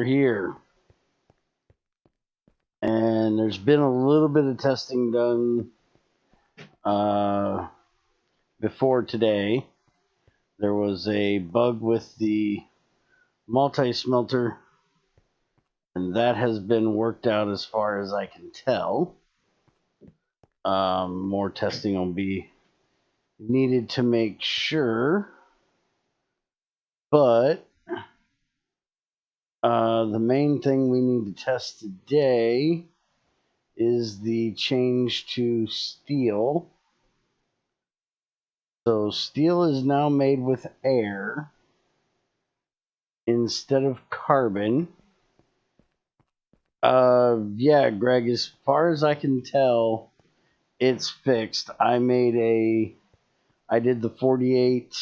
we're here. And there's been a little bit of testing done before today. There was a bug with the multi-smelter, and that has been worked out as far as I can tell. More testing will be needed to make sure, but the main thing we need to test today is the change to steel. So steel is now made with air instead of carbon. Yeah, Greg, as far as I can tell, it's fixed. I did the 48,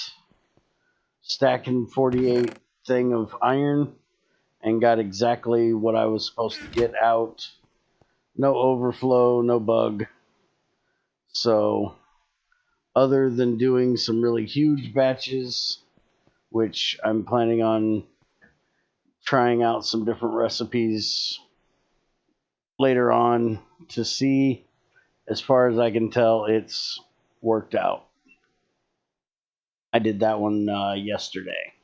stacking 48 thing of iron and got exactly what I was supposed to get out. No overflow, no bug. So, other than doing some really huge batches, which I'm planning on trying out some different recipes later on to see, as far as I can tell, it's worked out. I did that one yesterday.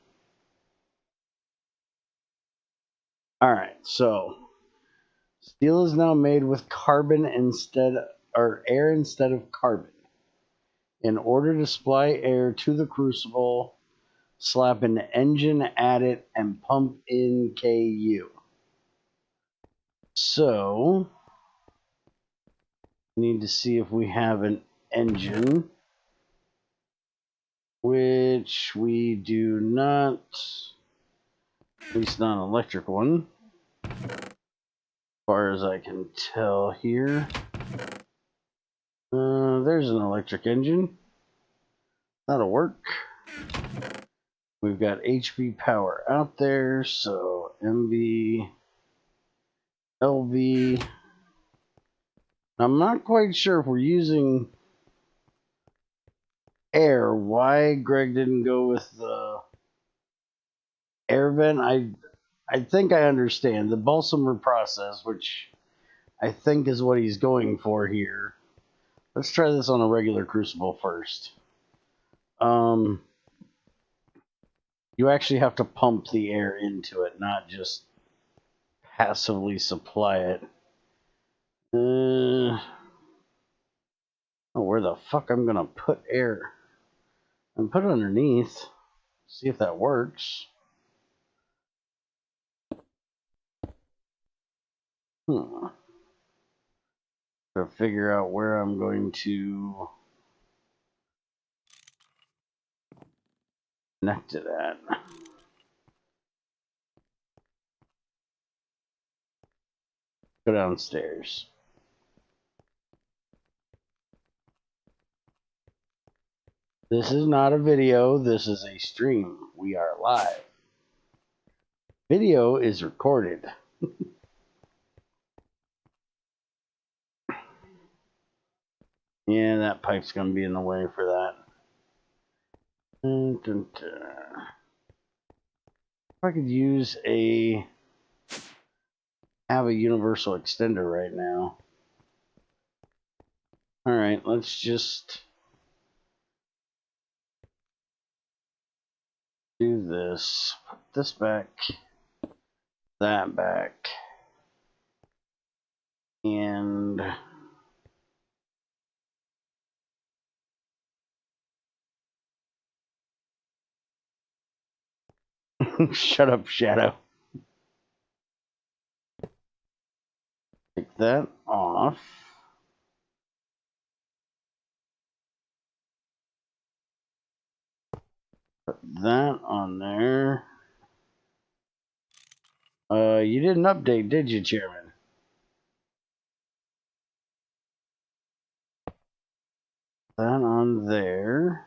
Alright, so steel is now made with carbon or air instead of carbon. In order to supply air to the crucible, slap an engine at it and pump in Ku. So, need to see if we have an engine, which we do not, at least not an electric one, as far as I can tell here. There's an electric engine. That'll work. We've got HP power out there, so MV, LV. I'm not quite sure if we're using air. Why Greg didn't go with the air vent, I think I understand. The balsamer process, which I think is what he's going for here. Let's try this on a regular crucible first. You actually have to pump the air into it, not just passively supply it. Oh, where the fuck I'm gonna put air? And put it underneath. See if that works. To figure out where I'm going to connect it at. Go downstairs. This is not a video, this is a stream. We are live. Video is recorded. Yeah, that pipe's going to be in the way for that. If I could have a universal extender right now. Alright, let's just do this. Put this back, that back, and shut up, Shadow. Take that off. Put that on there. You didn't update, did you, Chairman? That on there.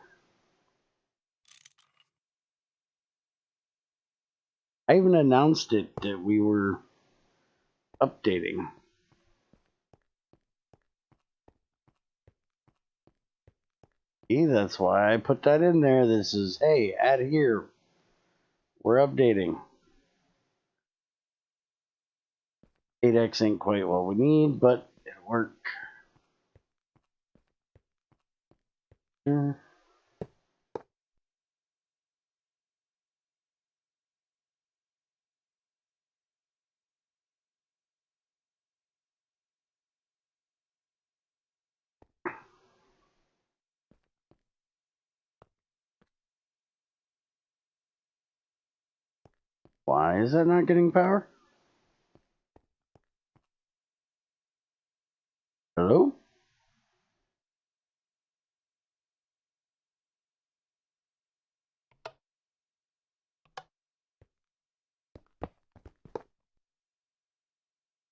I even announced it that we were updating. See, that's why I put that in there. This is, hey, add here. We're updating. 8x ain't quite what we need, but it'll work. Why is that not getting power? Hello?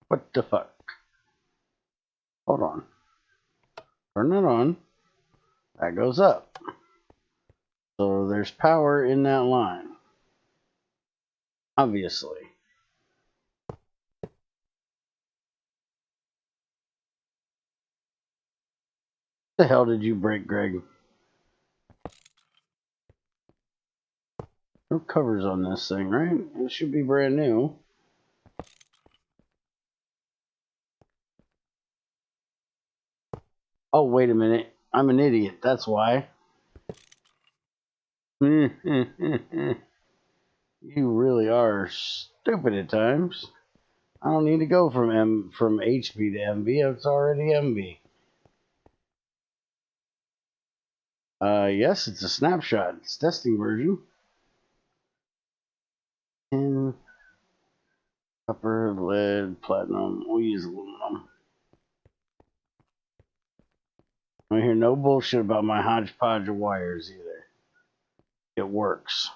What the fuck? Hold on. Turn it on. That goes up. So there's power in that line. Obviously. The hell did you break, Greg? No covers on this thing, right? It should be brand new. Oh, wait a minute. I'm an idiot. That's why. You really are stupid at times. I don't need to go from HP to MB. It's already MB. Yes, it's a snapshot. It's testing version. And copper, lead, platinum. We'll use aluminum. I hear no bullshit about my hodgepodge of wires either. It works.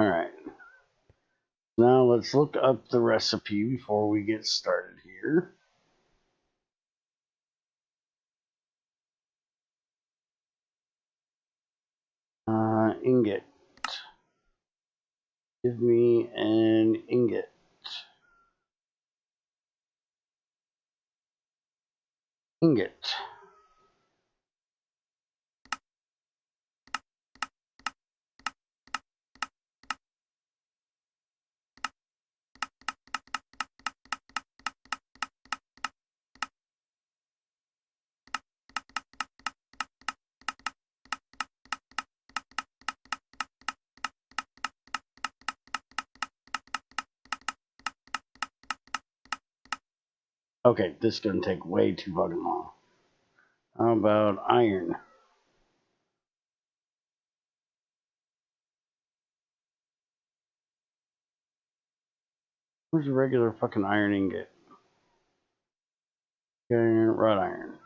Alright. Now let's look up the recipe before we get started here. Ingot. Give me an ingot. Ingot. Okay, this is going to take way too fucking long. How about iron? Where's a regular fucking iron ingot? Iron, wrought iron.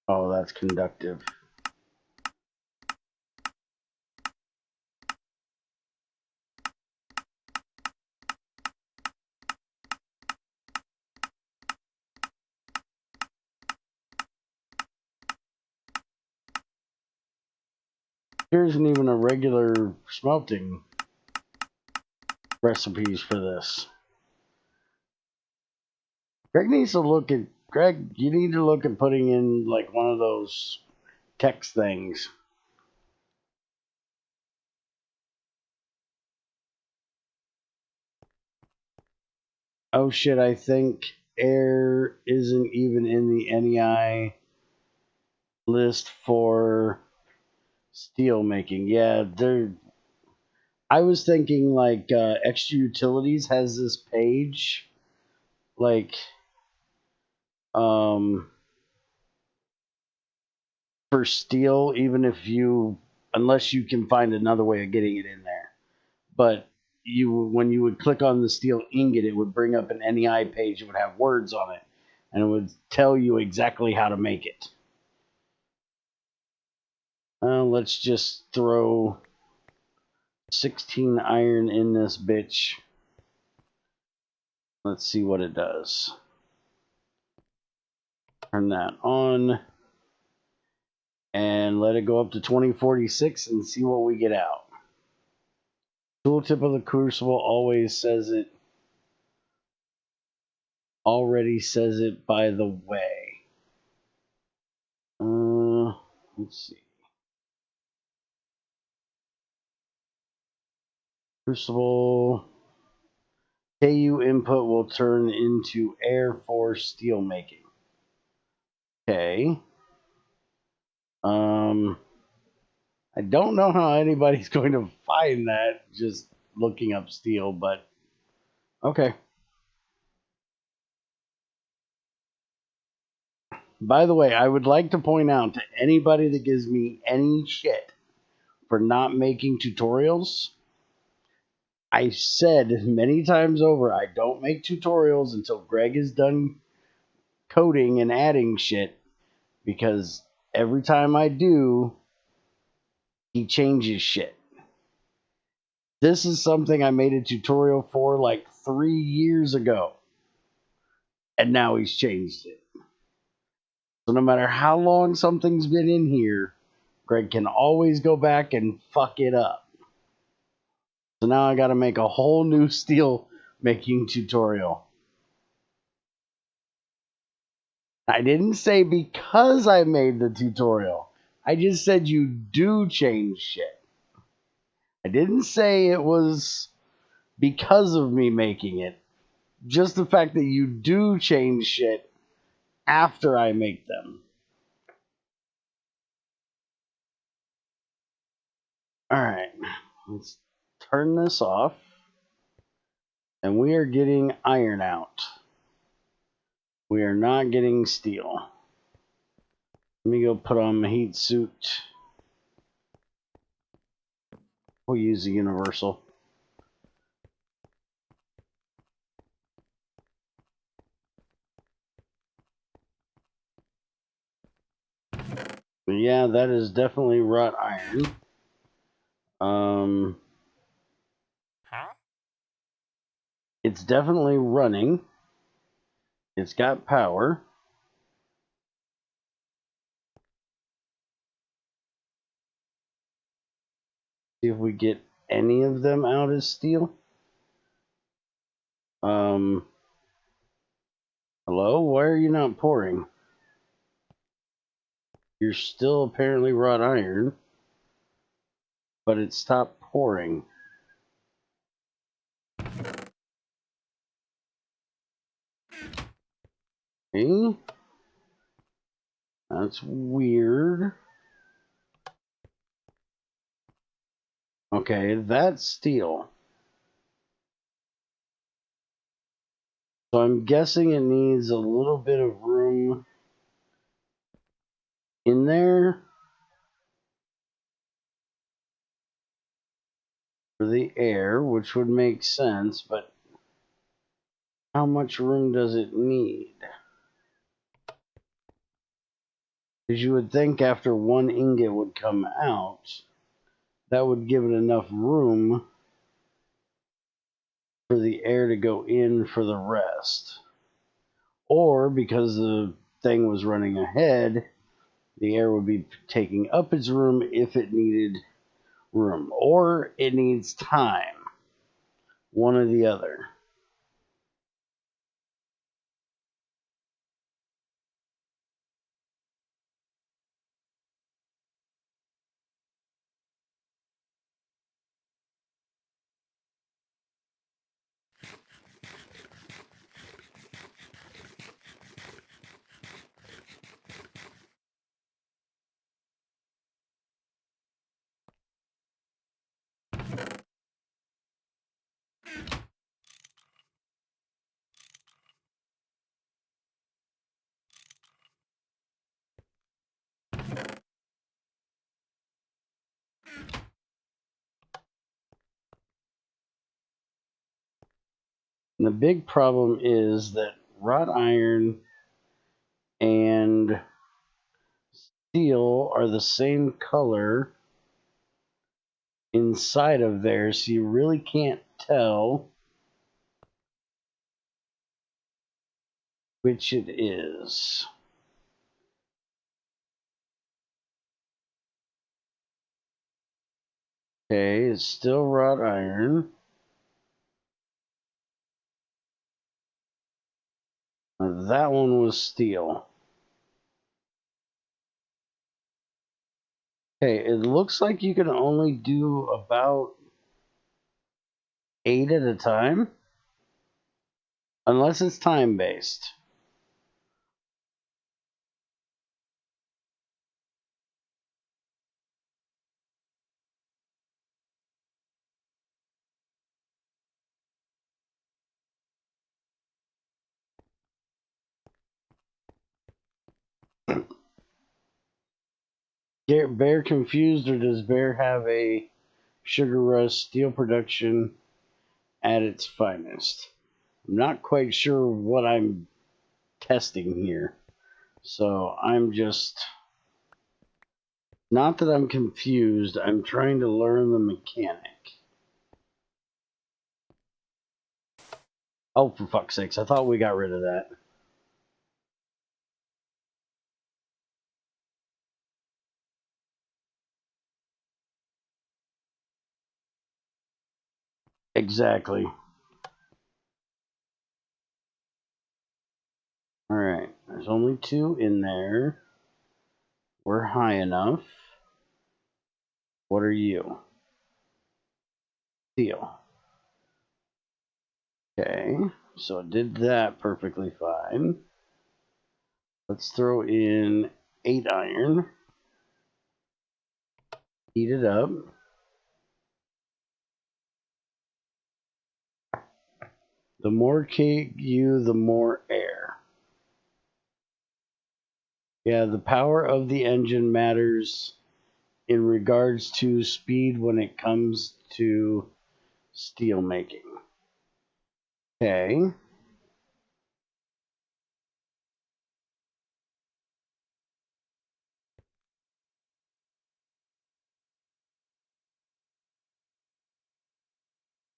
Oh, that's conductive. There isn't even a regular smelting recipes for this. Greg, you need to look at putting in like one of those text things. Oh shit, I think air isn't even in the NEI list for steel making. Yeah, I was thinking like extra utilities has this page like for steel, even if unless you can find another way of getting it in there. But when you would click on the steel ingot, it would bring up an NEI page. It would have words on it, and it would tell you exactly how to make it. Let's just throw 16 iron in this bitch. Let's see what it does. Turn that on. and let it go up to 2046 and see what we get out. Tooltip of the Crucible always says it, already says it by the way. Let's see. Crucible KU input will turn into air for steel making. Okay. I don't know how anybody's going to find that just looking up steel, but okay. By the way, I would like to point out to anybody that gives me any shit for not making tutorials, I said many times over, I don't make tutorials until Greg is done coding and adding shit, because every time I do, he changes shit. This is something I made a tutorial for like 3 years ago, and now he's changed it. So no matter how long something's been in here, Greg can always go back and fuck it up. So now I got to make a whole new steel making tutorial. I didn't say because I made the tutorial. I just said you do change shit. I didn't say it was because of me making it. Just the fact that you do change shit after I make them. Alright, let's turn this off. And we are getting iron out. We are not getting steel. Let me go put on my heat suit. We'll use a universal. But yeah, that is definitely wrought iron. It's definitely running. It's got power. See if we get any of them out as steel. Hello? Why are you not pouring? You're still apparently wrought iron, but it stopped pouring. Okay. That's weird. Okay, that's steel. So I'm guessing it needs a little bit of room in there for the air, which would make sense, but how much room does it need? Because you would think after one ingot would come out, that would give it enough room for the air to go in for the rest. Or because the thing was running ahead, the air would be taking up its room if it needed room. Or it needs time. One or the other. And the big problem is that wrought iron and steel are the same color inside of there, so you really can't tell which it is. Okay, it's still wrought iron. That one was steel. Okay, it looks like you can only do about 8 at a time. Unless it's time-based. Get Bear confused, or does Bear have a sugar rush steel production at its finest? I'm not quite sure what I'm testing here. So I'm just, not that I'm confused, I'm trying to learn the mechanic. Oh, for fuck's sakes, I thought we got rid of that. Exactly. Alright, there's only 2 in there. We're high enough. What are you? Steel. Okay, so it did that perfectly fine. Let's throw in 8 iron. Heat it up. The more Ku, the more air. Yeah, the power of the engine matters in regards to speed when it comes to steel making. Okay.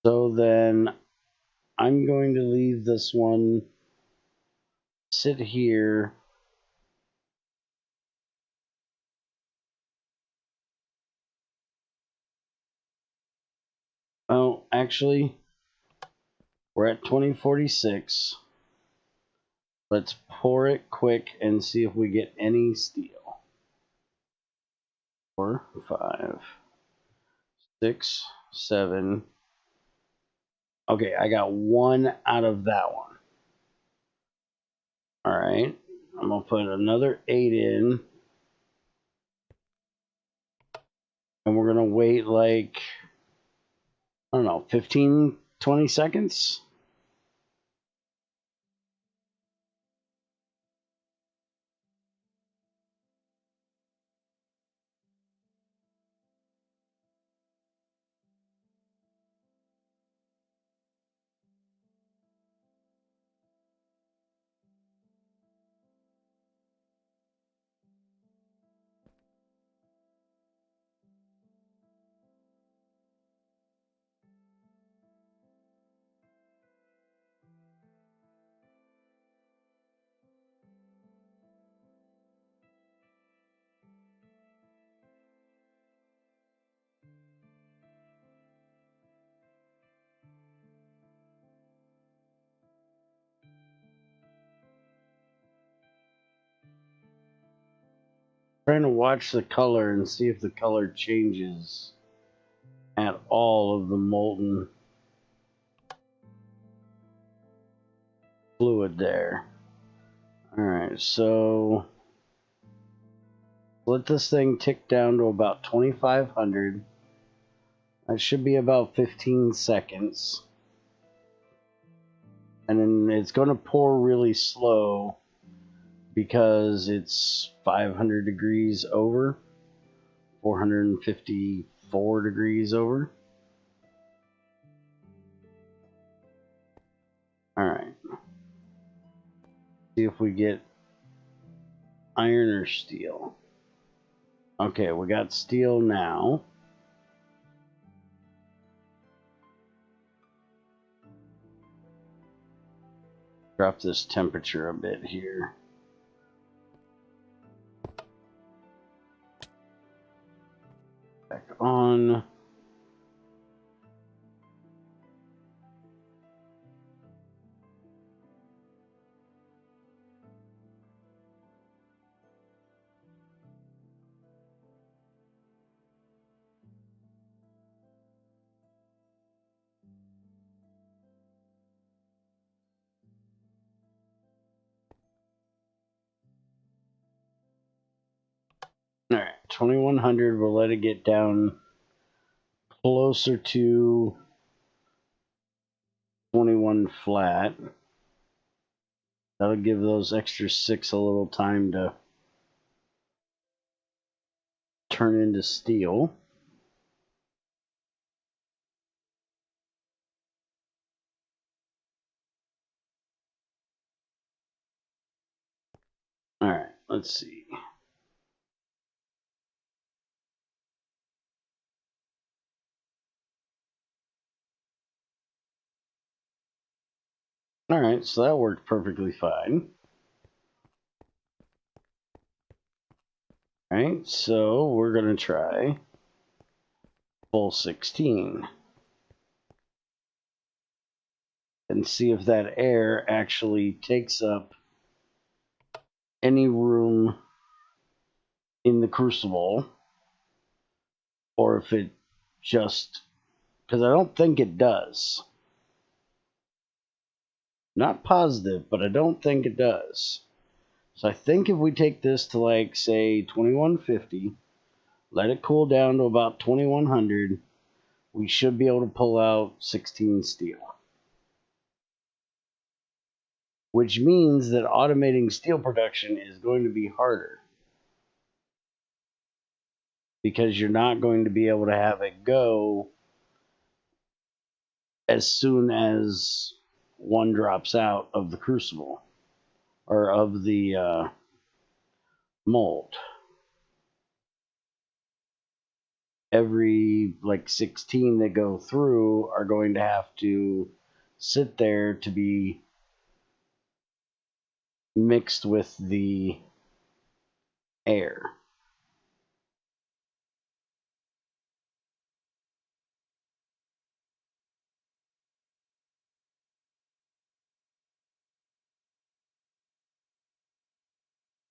So then I'm going to leave this one sit here. Oh, actually, we're at 2046. Let's pour it quick and see if we get any steel. 4, 5, 6, 7. Okay, I got 1 out of that one. All right, I'm gonna put another 8 in, and we're gonna wait like, I don't know, 15, 20 seconds. Trying to watch the color and see if the color changes at all of the molten fluid there. All right, so let this thing tick down to about 2500. That should be about 15 seconds. And then it's going to pour really slow because it's 500 degrees over, 454 degrees over. All right. See if we get iron or steel. Okay, we got steel now. Drop this temperature a bit here. Back on. All right, 2100. We'll let it get down closer to 21 flat. That'll give those extra 6 a little time to turn into steel. All right, let's see. All right, so that worked perfectly fine. All right, so we're going to try full 16 and see if that air actually takes up any room in the crucible, or if it just, because I don't think it does. Not positive, but I don't think it does. So I think if we take this to, like, say 2150, let it cool down to about 2100, we should be able to pull out 16 steel. Which means that automating steel production is going to be harder, because you're not going to be able to have it go as soon as one drops out of the crucible or of the mold. Every like 16 that go through are going to have to sit there to be mixed with the air.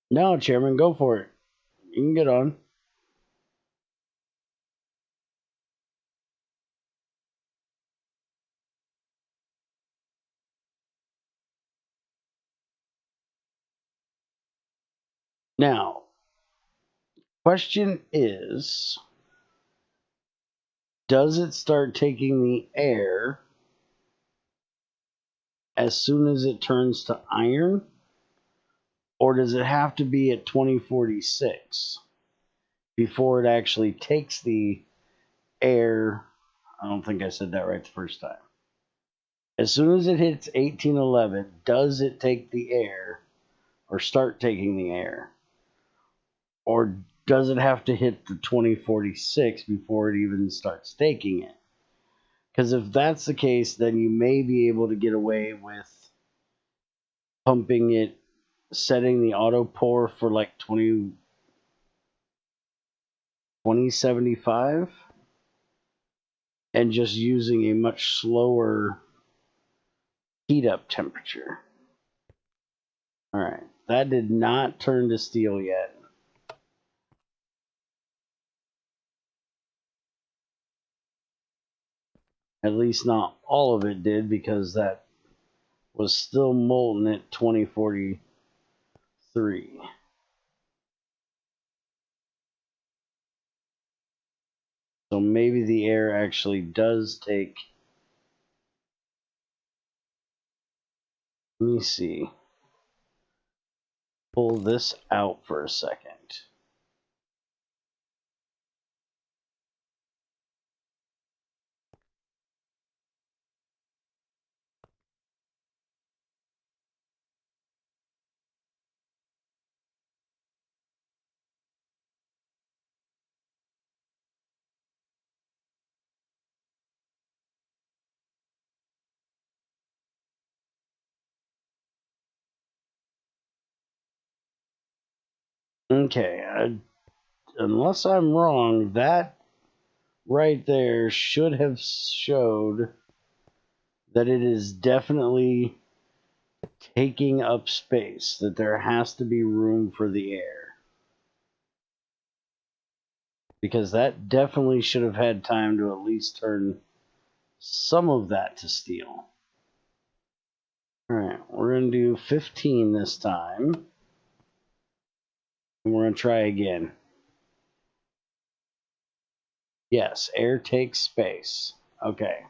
No, Chairman, go for it. You can get on. Now, question is, does it start taking the air as soon as it turns to iron? Or does it have to be at 2046 before it actually takes the air? I don't think I said that right the first time. As soon as it hits 1811, does it take the air or start taking the air? Or does it have to hit the 2046 before it even starts taking it? Because if that's the case, then you may be able to get away with pumping it, setting the auto pour for like 2075, and just using a much slower heat up temperature. All right, that did not turn to steel yet. At least not all of it did, because that was still molten at 2043. So maybe the air actually does take. Let me see. Pull this out for a second. Okay, unless I'm wrong, that right there should have showed that it is definitely taking up space, that there has to be room for the air. Because that definitely should have had time to at least turn some of that to steel. Alright, we're going to do 15 this time. And we're going to try again. Yes, air takes space. Okay.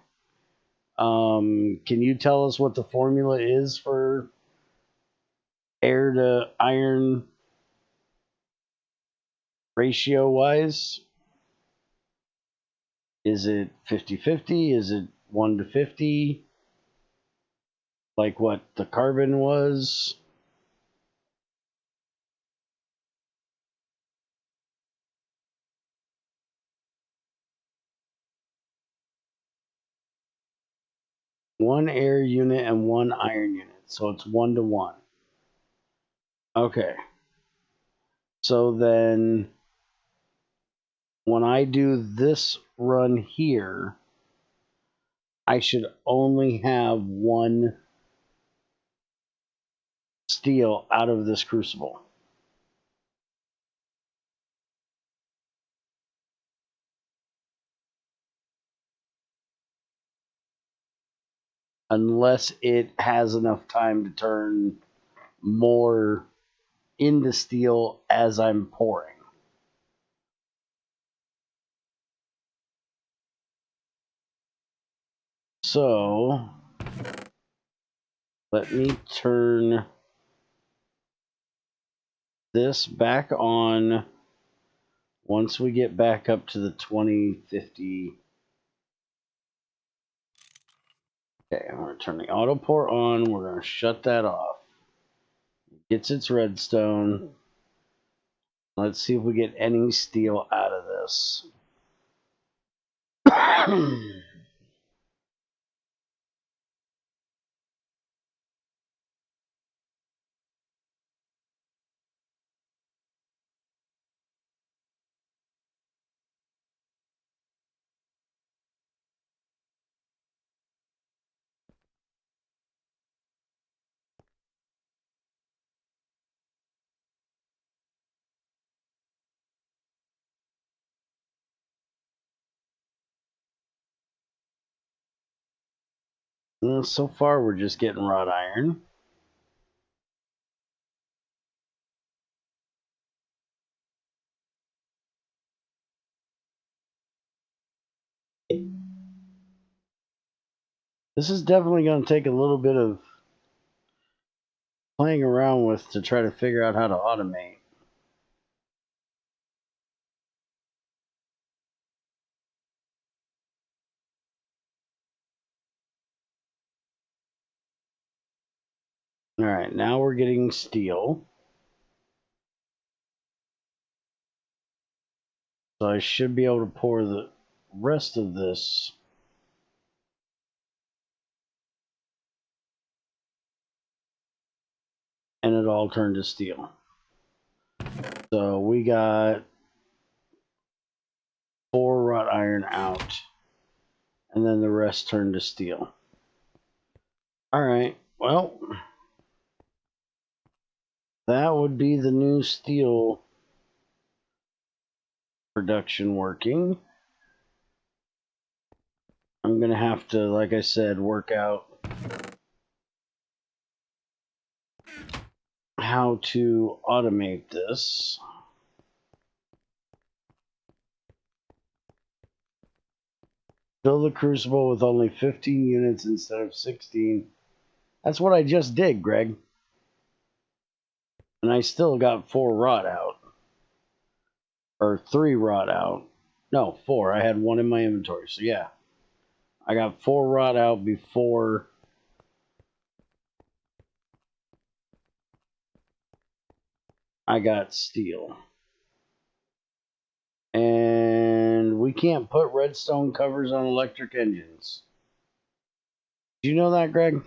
Can you tell us what the formula is for air to iron ratio wise? Is it 50-50? Is it 1 to 50? Like what the carbon was? One air unit and one iron unit. So it's 1 to 1. Okay. So then when I do this run here, I should only have one steel out of this crucible. Unless it has enough time to turn more into steel as I'm pouring. So let me turn this back on once we get back up to the 2050. Okay, I'm going to turn the auto pour on. We're going to shut that off. It gets its redstone. Let's see if we get any steel out of this. So far, we're just getting wrought iron. This is definitely going to take a little bit of playing around with to try to figure out how to automate. All right, now we're getting steel. So I should be able to pour the rest of this. And it all turned to steel. So we got 4 wrought iron out. And then the rest turned to steel. All right, well, that would be the new steel production working. I'm going to have to, like I said, work out how to automate this. Fill the crucible with only 15 units instead of 16. That's what I just did, Greg. And I still got 4 wrought out. Or 3 wrought out. No, 4. I had 1 in my inventory. So yeah. I got 4 wrought out before I got steel. And we can't put redstone covers on electric engines. Do you know that, Greg?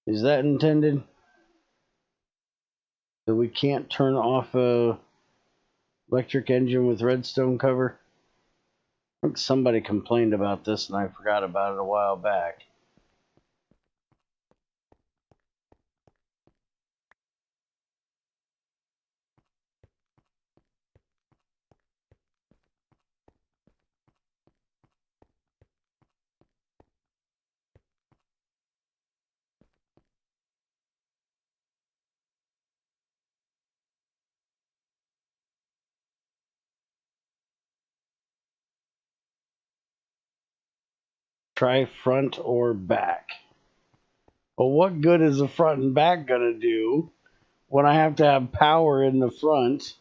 Is that intended? That we can't turn off a electric engine with redstone cover? I think somebody complained about this and I forgot about it a while back. try front or back. Well, what good is the front and back gonna do when I have to have power in the front?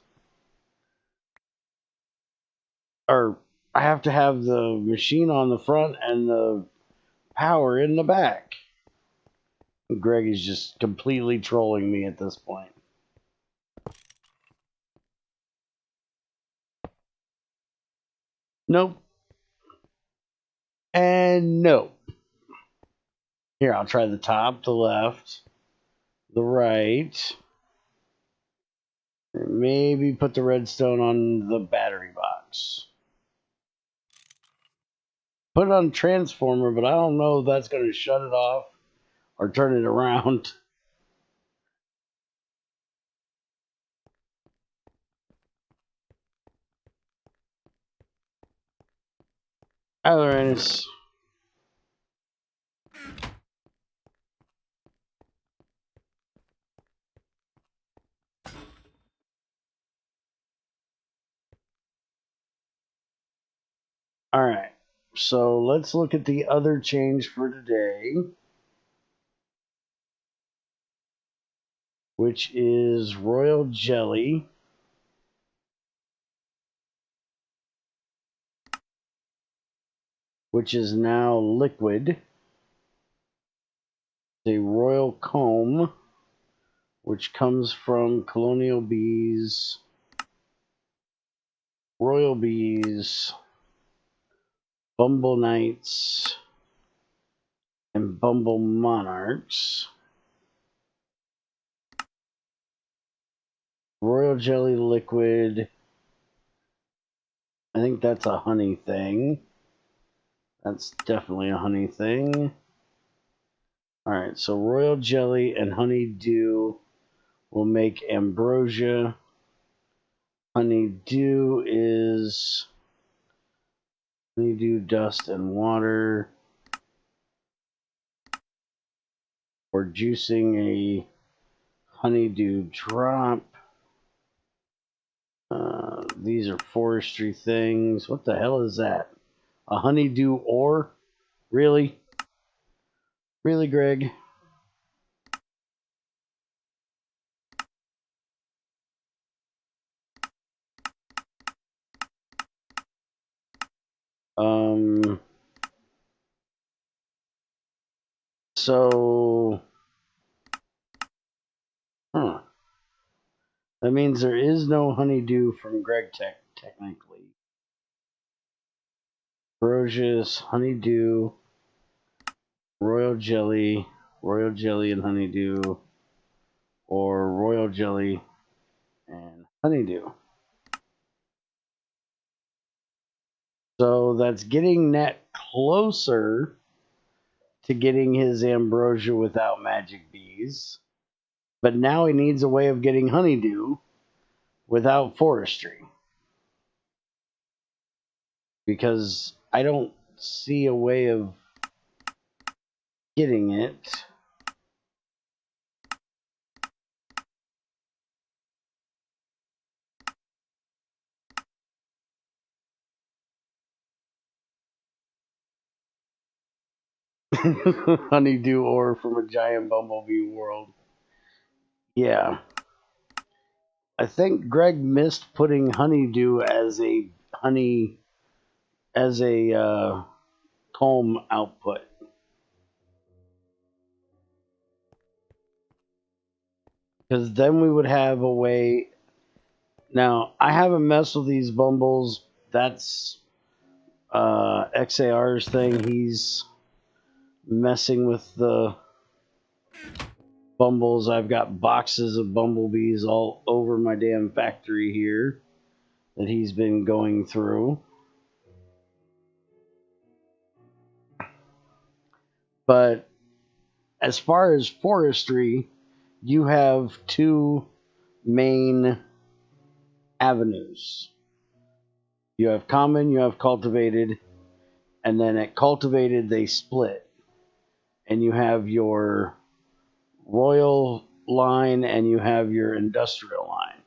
Or I have to have the machine on the front and the power in the back. Greg is just completely trolling me at this point. Nope. And nope. Here, I'll try the top, the left, the right. And maybe put the redstone on the battery box. Put it on transformer, but I don't know if that's going to shut it off or turn it around. Alright. Alright. So let's look at the other change for today, which is royal jelly. Which is now liquid. A royal comb, which comes from colonial bees, royal bees, bumble knights, and bumble monarchs. Royal jelly liquid. I think that's a honey thing. That's definitely a honey thing. Alright, so royal jelly and honeydew will make ambrosia. Honeydew is honeydew dust and water. Or juicing a honeydew drop. These are forestry things. What the hell is that? A honeydew ore? Really? Really, Greg? So, that means there is no honeydew from GregTech, technically. Brosius, honeydew, royal jelly and honeydew, or royal jelly and honeydew. So that's getting Nat closer to getting his ambrosia without magic bees. But now he needs a way of getting honeydew without forestry. Because I don't see a way of getting it. Honeydew ore from a giant bumblebee world. Yeah. I think Greg missed putting honeydew as a comb output. Because then we would have a way. Now, I haven't messed with these bumbles. That's XAR's thing. He's messing with the bumbles. I've got boxes of bumblebees all over my damn factory here that he's been going through. But as far as forestry, you have two main avenues. You have common, you have cultivated, and then at cultivated they split. And you have your royal line and you have your industrial line.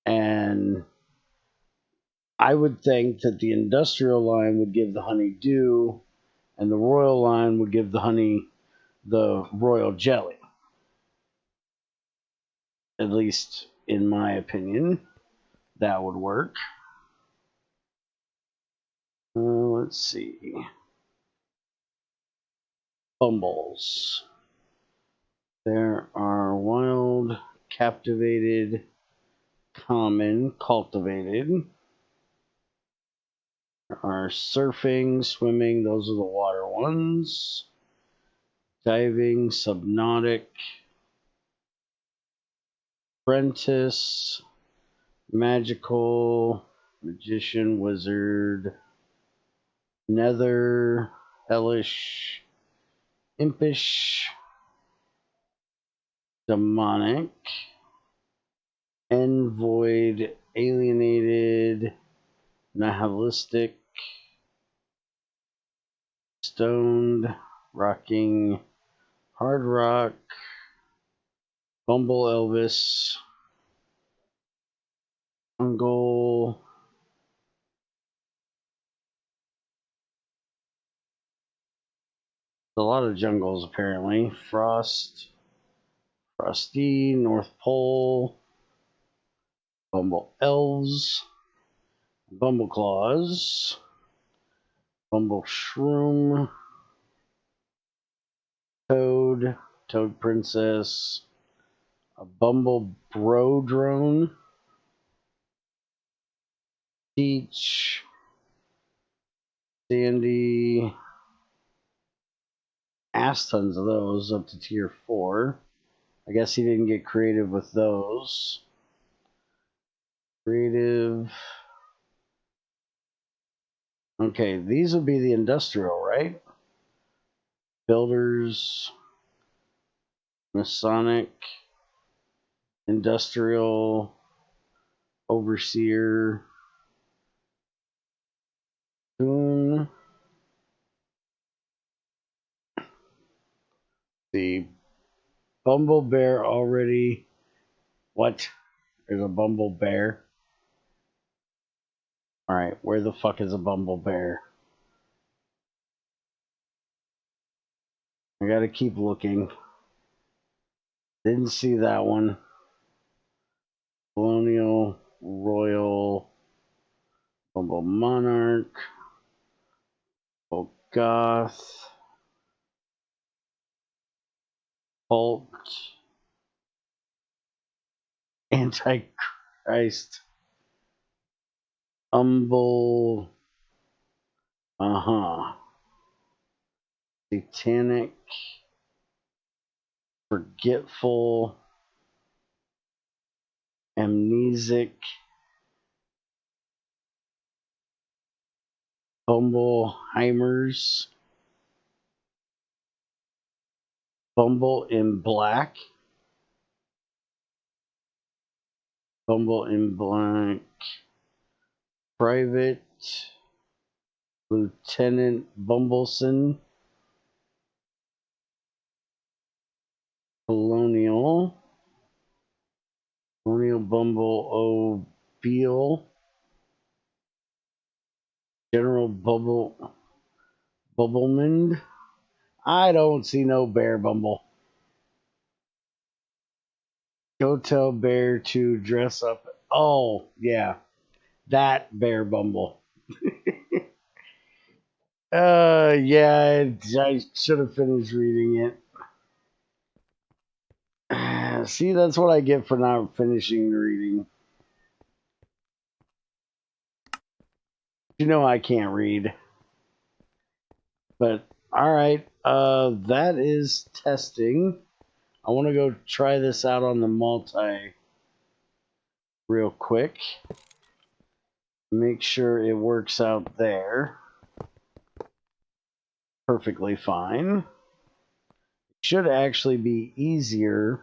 And I would think that the industrial line would give the honeydew, and the royal line would give the royal jelly. At least in my opinion, that would work. Let's see. Bumbles. There are wild, captivated, common, cultivated. There are surfing, swimming, those are the water ones. Diving, subnautic, apprentice, magical, magician, wizard, nether, hellish, impish, demonic, envoyed, alienated, nihilistic, stoned, rocking, hard rock, bumble Elvis, jungle, a lot of jungles apparently, frost, frosty, North Pole, bumble elves, bumble claws, bumble shroom, toad, toad princess, a bumble bro drone, peach, sandy, ass tons of those up to tier 4. I guess he didn't get creative with those. Creative. Okay, these would be the industrial, right? Builders, Masonic, Industrial, Overseer, Boon. The Bumble Bear already. What? There's a Bumble Bear. Alright, where the fuck is a Bumble Bear? I gotta keep looking. Didn't see that one. Colonial, Royal, Bumble Monarch, Bumble Goth, Cult, Antichrist, Humble, Satanic, Forgetful, Amnesic, Bumbleheimers, Bumble in Black, Bumble in Black, Private, Lieutenant Bumbleson, Colonial, Colonial Bumble O'Beal, General Bubblemond. I don't see no bear bumble. Go tell bear to dress up. Oh, yeah. That bear bumble. Yeah, I should have finished reading it. See, that's what I get for not finishing the reading. You know I can't read. But alright, that is testing. I want to go try this out on the multi real quick. Make sure it works out there. Perfectly fine. It should actually be easier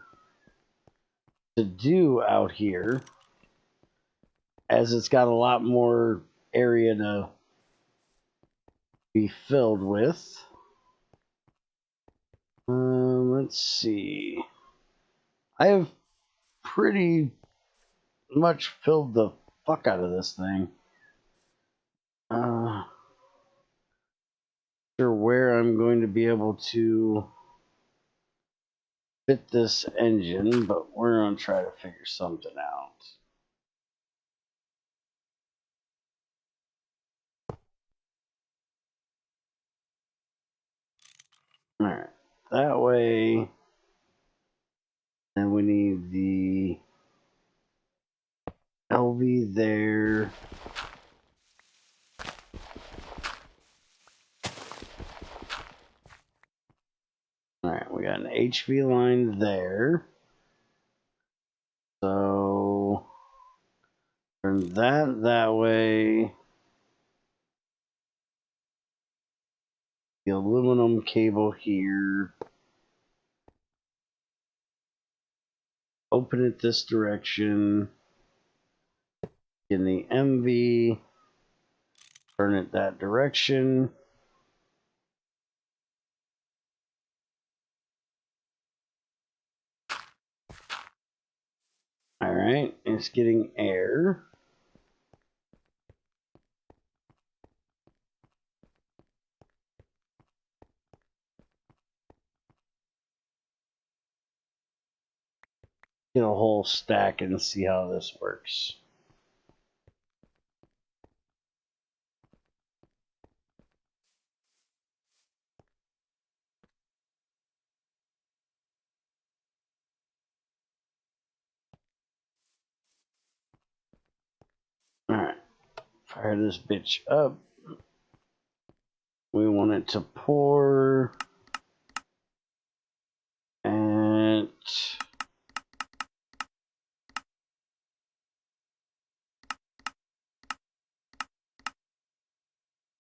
to do out here, as it's got a lot more area to be filled with. Let's see. I have pretty much filled the fuck out of this thing. I'm going to be able to fit this engine, but we're going to try to figure something out. Alright, that way, and we need the LV there. Alright, we got an HV line there. So, turn that way. The aluminum cable here. Open it this direction. In the MV. Turn it that direction. Alright, it's getting air. Get a whole stack and see how this works. Alright, fire this bitch up. We want it to pour at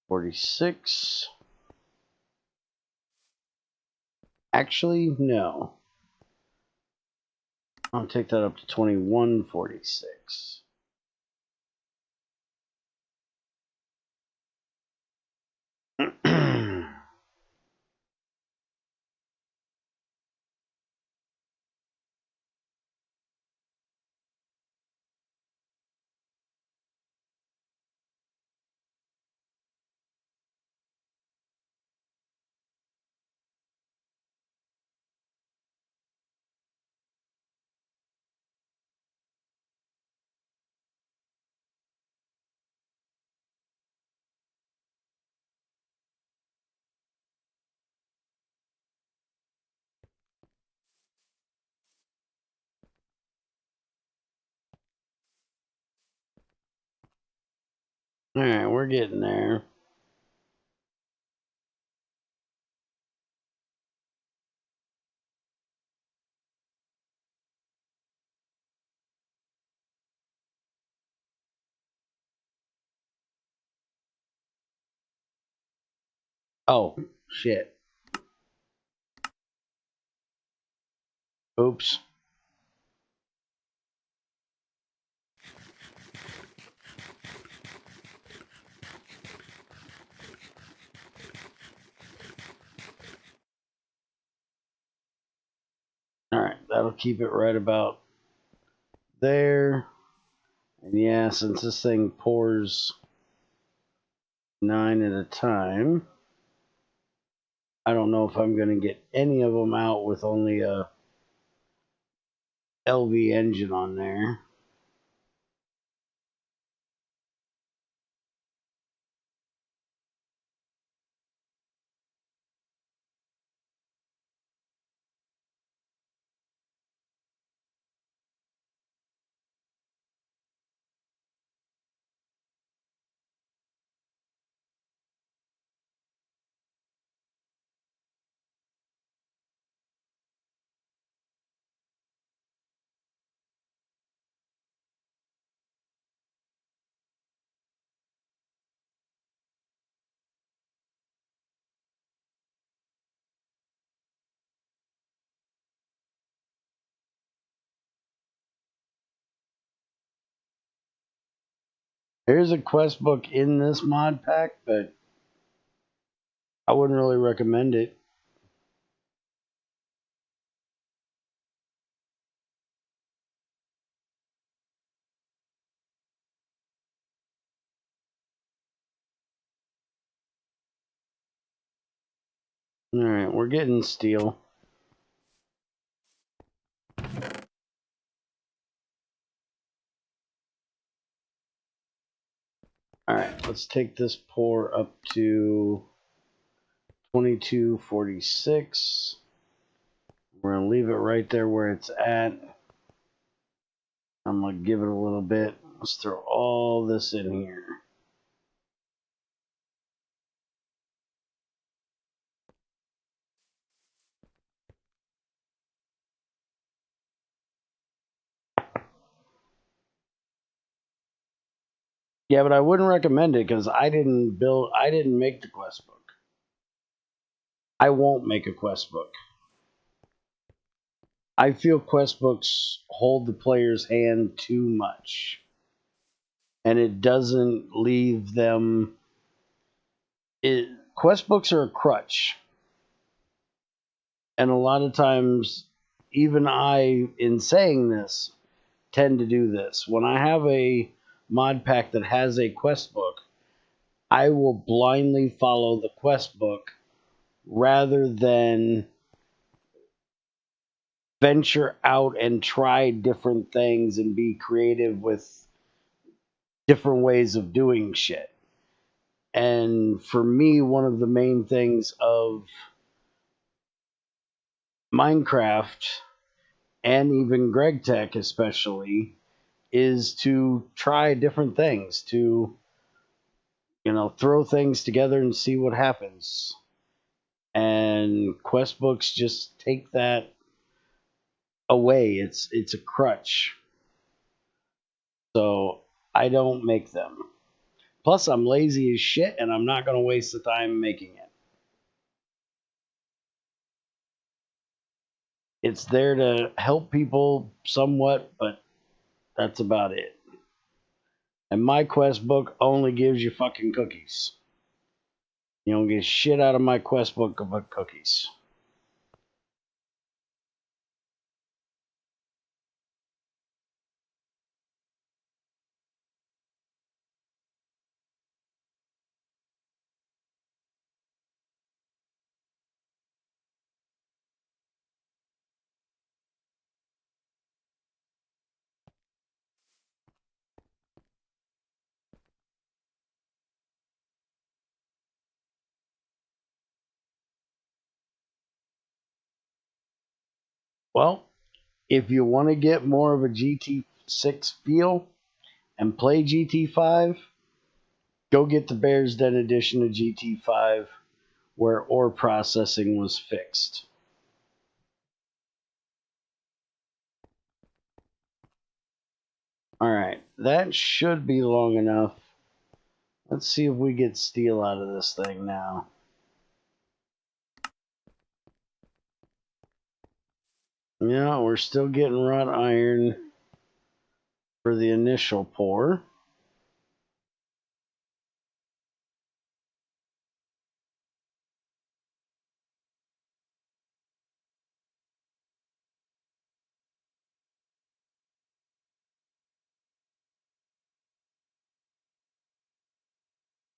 46. Actually, no. I'll take that up to 2146. Alright, we're getting there. Oh, shit. Oops. Alright, that'll keep it right about there. And yeah, since this thing pours 9 at a time, I don't know if I'm going to get any of them out with only a LV engine on there. There's a quest book in this mod pack, but I wouldn't really recommend it. Alright, we're getting steel. Alright, let's take this pour up to 2246. We're going to leave it right there where it's at. I'm going to give it a little bit. Let's throw all this in here. Yeah, but I wouldn't recommend it because I didn't make the quest book. I won't make a quest book. I feel quest books hold the player's hand too much. And it doesn't leave them. Quest books are a crutch. And a lot of times, even I, in saying this, tend to do this. When I have a mod pack that has a quest book, I will blindly follow the quest book rather than venture out and try different things and be creative with different ways of doing shit. And for me, one of the main things of Minecraft and even GregTech especially is to try different things, to throw things together and see what happens. And quest books just take that away. It's a crutch. So I don't make them. Plus, I'm lazy as shit, and I'm not going to waste the time making it. It's there to help people somewhat, but that's about it. And my quest book only gives you fucking cookies. You don't get shit out of my quest book but cookies. Well, if you want to get more of a GT6 feel and play GT5, go get the Bears Den edition of GT5 where ore processing was fixed. Alright, that should be long enough. Let's see if we get steel out of this thing now. Yeah, we're still getting wrought iron for the initial pour.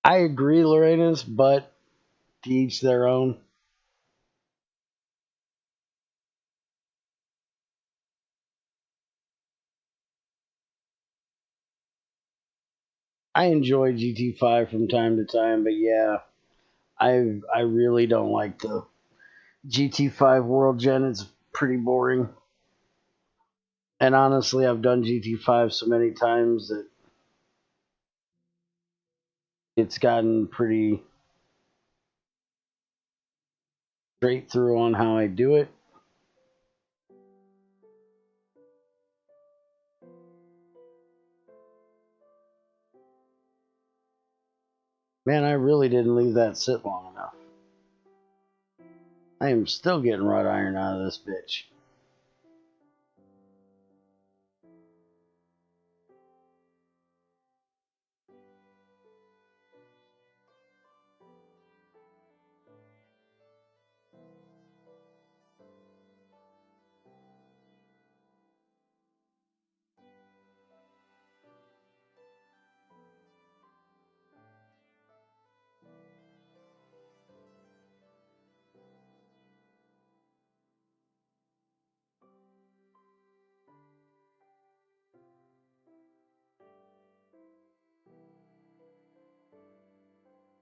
I agree, Lorena's, but to each their own. I enjoy GT5 from time to time, but yeah, I really don't like the GT5 World Gen. It's pretty boring. And honestly, I've done GT5 so many times that it's gotten pretty straight through on how I do it. Man, I really didn't leave that sit long enough. I am still getting wrought iron out of this bitch.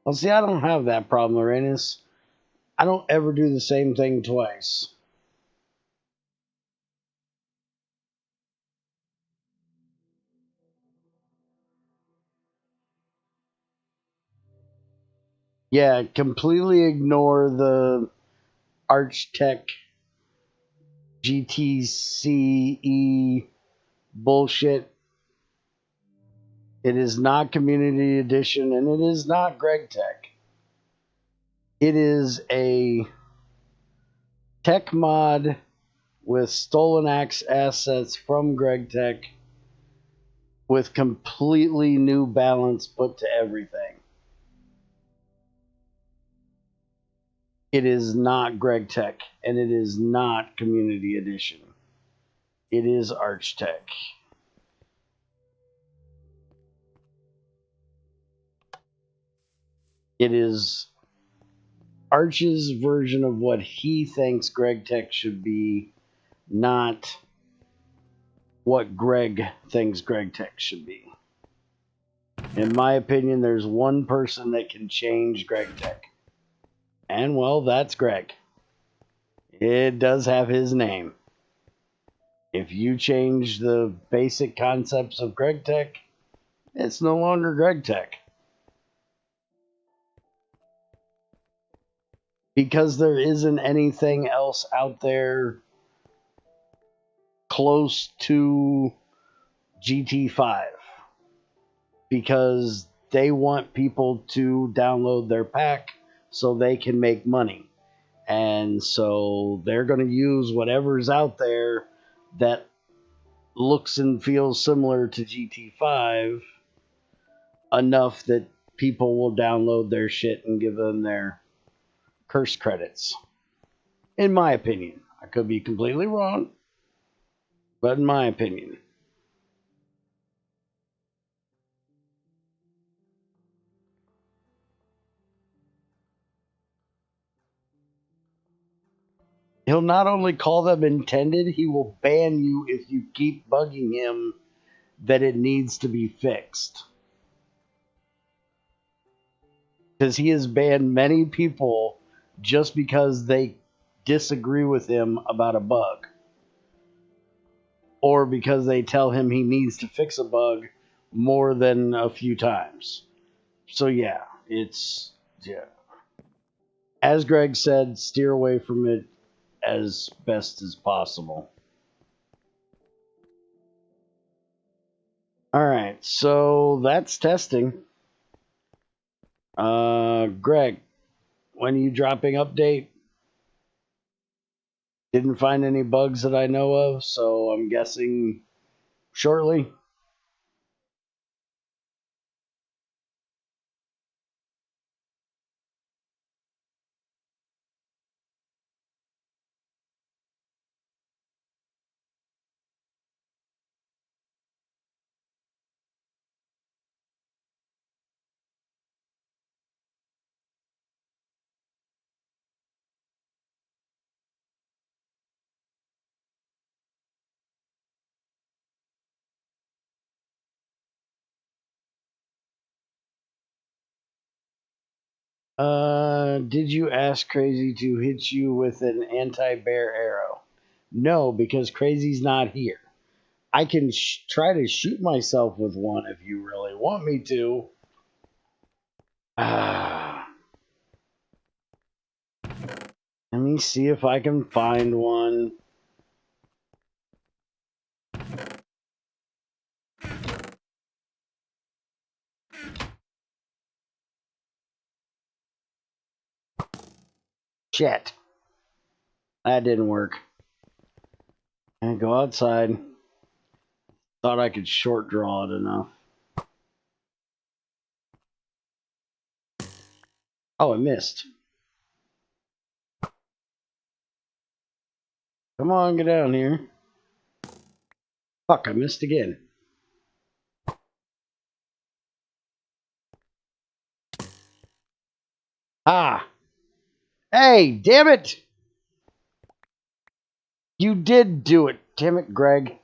Well, see, I don't have that problem, Lorenz. I don't ever do the same thing twice. Yeah, completely ignore the Archtech GT6 bullshit. It is not Community Edition, and it is not GregTech. It is a tech mod with stolen axe assets from GregTech with completely new balance put to everything. It is not GregTech, and it is not Community Edition. It is Archtech. It is Arch's version of what he thinks GregTech should be, not what Greg thinks GregTech should be. In my opinion, there's one person that can change GregTech. And well, that's Greg. It does have his name. If you change the basic concepts of GregTech, it's no longer GregTech. Because there isn't anything else out there close to GT5. Because they want people to download their pack so they can make money. And so they're going to use whatever's out there that looks and feels similar to GT5 enough that people will download their shit and give them their curse credits. In my opinion. I could be completely wrong, but in my opinion. He'll not only call them intended, he will ban you if you keep bugging him that it needs to be fixed. Because he has banned many people just because they disagree with him about a bug. Or because they tell him he needs to fix a bug more than a few times. So yeah, yeah. As Greg said, steer away from it as best as possible. All right, so that's testing. Greg, when are you dropping update? Didn't find any bugs that I know of, so I'm guessing shortly. Did you ask Crazy to hit you with an anti-bear arrow? No, because Crazy's not here. I can try to shoot myself with one if you really want me to. Let me see if I can find one. Shit. That didn't work. I go outside. Thought I could short draw it enough. Oh, it missed. Come on, get down here. Fuck, I missed again. Ah! Hey, damn it! You did do it. Damn it, Greg.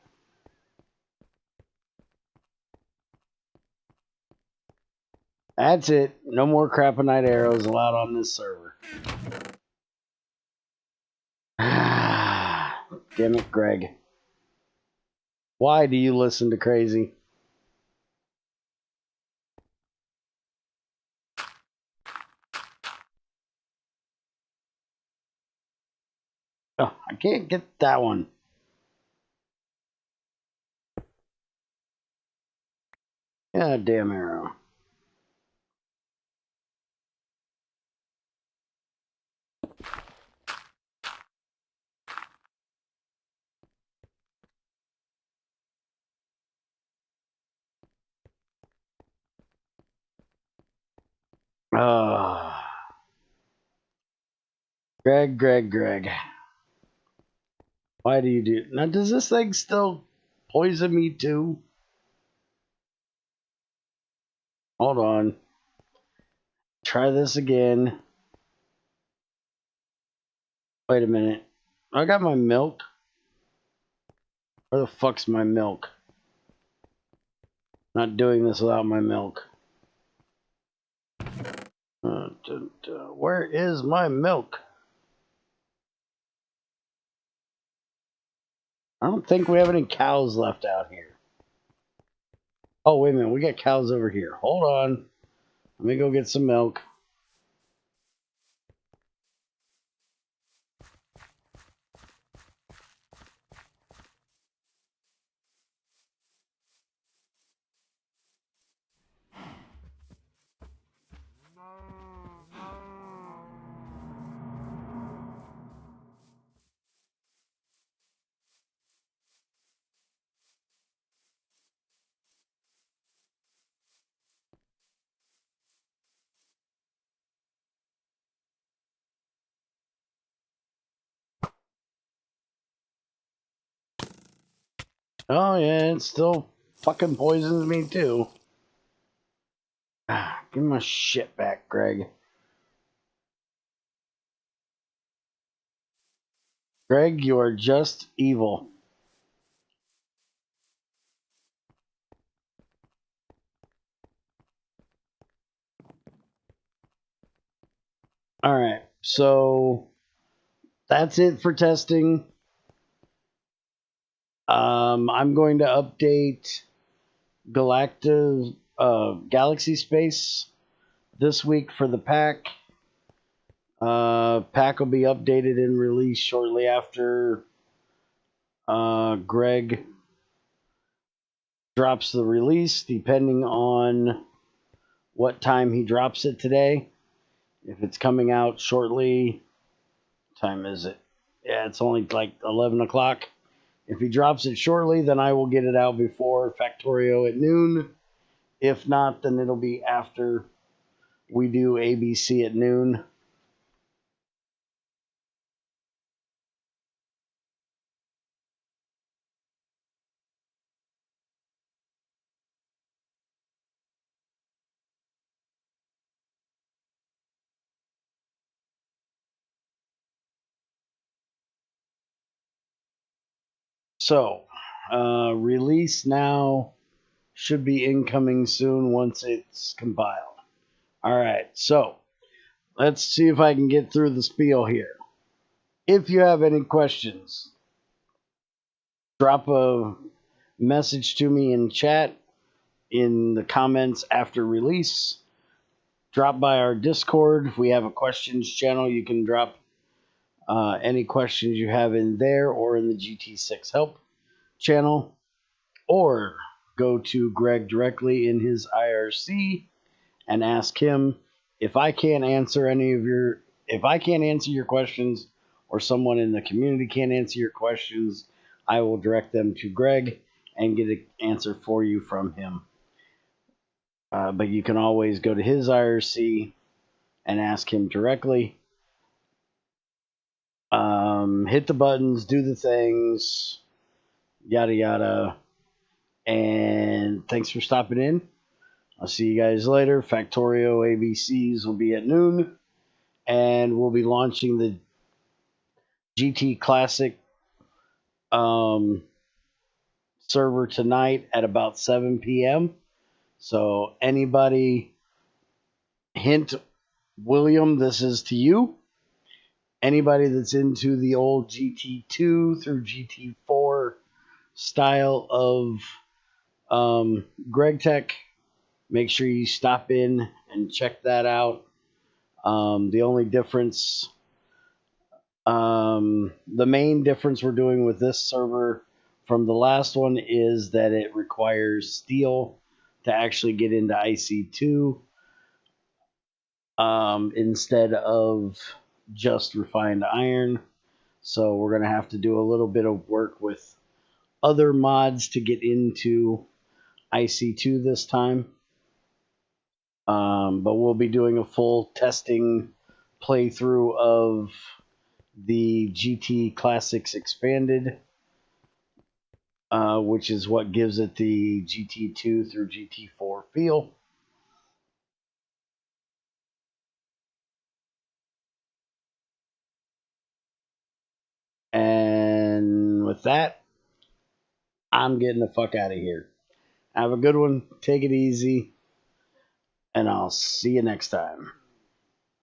That's it. No more craponite arrows allowed on this server. Damn it, Greg. Why do you listen to crazy? Oh, I can't get that one. Yeah, damn arrow. Oh. Greg. Why do you do... Now, does this thing still poison me too? Hold on. Try this again. Wait a minute. I got my milk. Where the fuck's my milk? Not doing this without my milk. Where is my milk? I don't think we have any cows left out here. Oh, wait a minute. We got cows over here. Hold on. Let me go get some milk. Oh, yeah. It still fucking poisons me, too. Give my shit back, Greg. Greg, you are just evil. All right. So that's it for testing. I'm going to update Galaxy Space this week for the pack. Pack will be updated and released shortly after Greg drops the release, depending on what time he drops it today. If it's coming out shortly, what time is it? Yeah, it's only like 11 o'clock. If he drops it shortly, then I will get it out before Factorio at noon. If not, then it'll be after we do ABC at noon. So, release now should be incoming soon once it's compiled. All right, so let's see if I can get through the spiel here. If you have any questions, drop a message to me in chat in the comments after release. Drop by our Discord. We have a questions channel. You can drop any questions you have in there or in the GT6 help channel, or go to Greg directly in his IRC and ask him. If I can't answer your questions, or someone in the community can't answer your questions, I will direct them to Greg and get an answer for you from him. But you can always go to his IRC and ask him directly. Hit the buttons, do the things, yada yada. And thanks for stopping in. I'll see you guys later. Factorio ABCs will be at noon, and we'll be launching the GT Classic server tonight at about 7 p.m. So anybody Hint, William, this is to you. Anybody that's into the old GT2 through GT4 style of GregTech, make sure you stop in and check that out. The only difference, the main difference we're doing with this server from the last one is that it requires steel to actually get into IC2 instead of just refined iron. So we're going to have to do a little bit of work with other mods to get into IC2 this time. But we'll be doing a full testing playthrough of the GT Classics Expanded, which is what gives it the GT2 through GT4 feel. And with that, I'm getting the fuck out of here. Have a good one. Take it easy. And I'll see you next time.